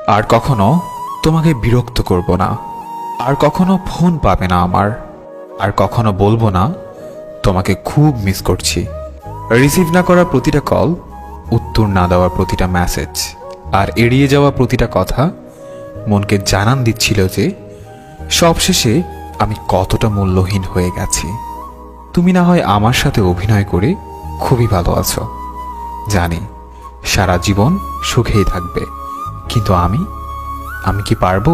আর কখনো তোমাকে বিরক্ত করব না, আর কখনো ফোন পাবে না আমার, আর কখনো বলবো না তোমাকে খুব মিস করছি। রিসিভ না করা প্রতিটা কল, উত্তর না দেওয়া প্রতিটা মেসেজ, আর এড়িয়ে যাওয়া প্রতিটা কথা মনকে জানান দিচ্ছিল যে সবশেষে আমি কতটা মূল্যহীন হয়ে গেছি। তুমি না হয় আমার সাথে অভিনয় করে খুবই ভালো আছো, জানি সারা জীবন সুখেই থাকবে, কিন্তু আমি কি পারবো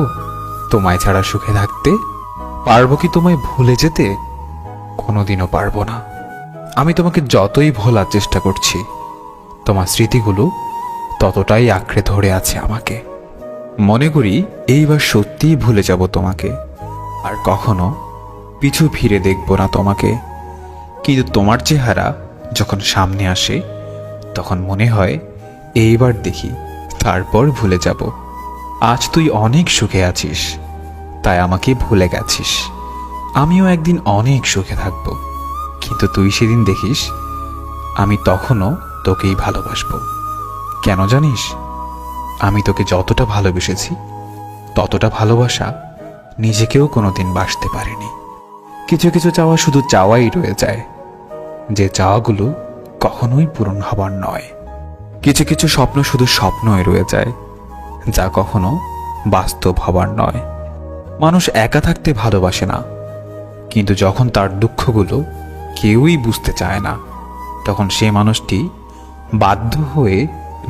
তোমায় ছাড়া সুখে থাকতে? পারবো কি তোমায় ভুলে যেতে? কোনোদিনও পারবো না। আমি তোমাকে যতই ভোলার চেষ্টা করছি, তোমার স্মৃতিগুলো ততটাই আঁকড়ে ধরে আছে আমাকে। মনে করি এইবার সত্যিই ভুলে যাব তোমাকে, আর কখনো পিছু ফিরে দেখব না তোমাকে। কিন্তু তোমার চেহারা যখন সামনে আসে, তখন মনে হয় এইবার দেখি, তারপর ভুলে যাব। আজ তুই অনেক সুখে আছিস, তাই আমাকে ভুলে গেছিস। আমিও একদিন অনেক সুখে থাকব, কিন্তু তুই সেদিন দেখিস আমি তখনও তোকেই ভালোবাসবো। কেন জানিস? আমি তোকে যতটা ভালোবেসেছি, ততটা ভালোবাসা নিজেকেও কোনোদিন বাসতে পারিনি। কিছু কিছু চাওয়া শুধু চাওয়াই রয়ে যায়, যে চাওয়াগুলো কখনোই পূরণ হবার নয়। কিছু কিছু স্বপ্ন শুধু স্বপ্নই রয়ে যায়, যা কখনো বাস্তব হবার নয়। মানুষ একা থাকতে ভালোবাসে না, কিন্তু যখন তার দুঃখগুলো কেউই বুঝতে চায় না, তখন সে মানুষটি বাধ্য হয়ে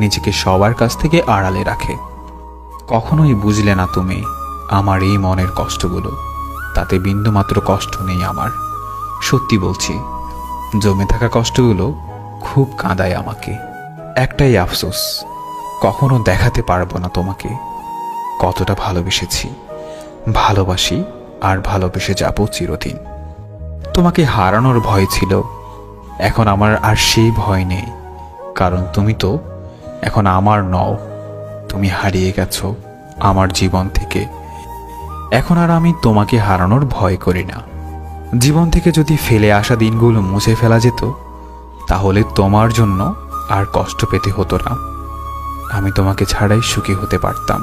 নিজেকে সবার কাছ থেকে আড়ালে রাখে। কখনোই বুঝলে না তুমি আমার এই মনের কষ্টগুলো, তাতে বিন্দুমাত্র কষ্ট নেই আমার। সত্যি বলছি, জমে থাকা কষ্টগুলো খুব কাঁদায় আমাকে। একটাই আফসোস, কখনো দেখাতে পারবো না তোমাকে কতটা ভালোবেসেছি, ভালোবাসি, আর ভালোবেসে যাব চিরদিন। তোমাকে হারানোর ভয় ছিল, এখন আমার আর সেই ভয় নেই, কারণ তুমি তো এখন আমার নও। তুমি হারিয়ে গেছো আমার জীবন থেকে। এখন আর আমি তোমাকে হারানোর ভয় করি না। জীবন থেকে যদি ফেলে আসা দিনগুলো মুছে ফেলা যেত, তাহলে তোমার জন্য আর কষ্ট পেতে হতো না। আমি তোমাকে ছাড়াই সুখী হতে পারতাম।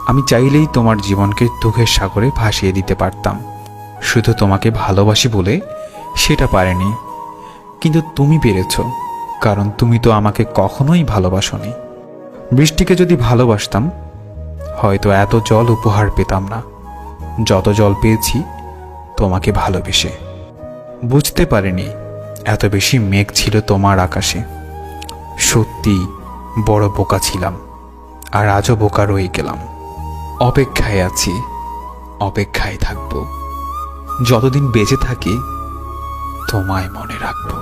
আমি চাইলেই তোমার জীবনকে দুঃখের সাগরে ভাসিয়ে দিতে পারতাম। শুধু তোমাকে ভালোবাসি বলে সেটা পারেনি, কিন্তু তুমি পেরেছ, কারণ তুমি তো আমাকে কখনোই ভালোবাসোনি। বৃষ্টিকে যদি ভালোবাসতাম, হয়তো এত জল উপহার পেতাম না যত জল পেয়েছি তোমাকে ভালোবেসে। বুঝতে পারিনি এত বেশি মেঘ ছিল তোমার আকাশে। সত্যি বড় বোকা ছিলাম, আর আজও বোকা রয়ে গেলাম। অপেক্ষায় আছি, অপেক্ষায় থাকবো, যতদিন বেঁচে থাকি তোমায় মনে রাখবো।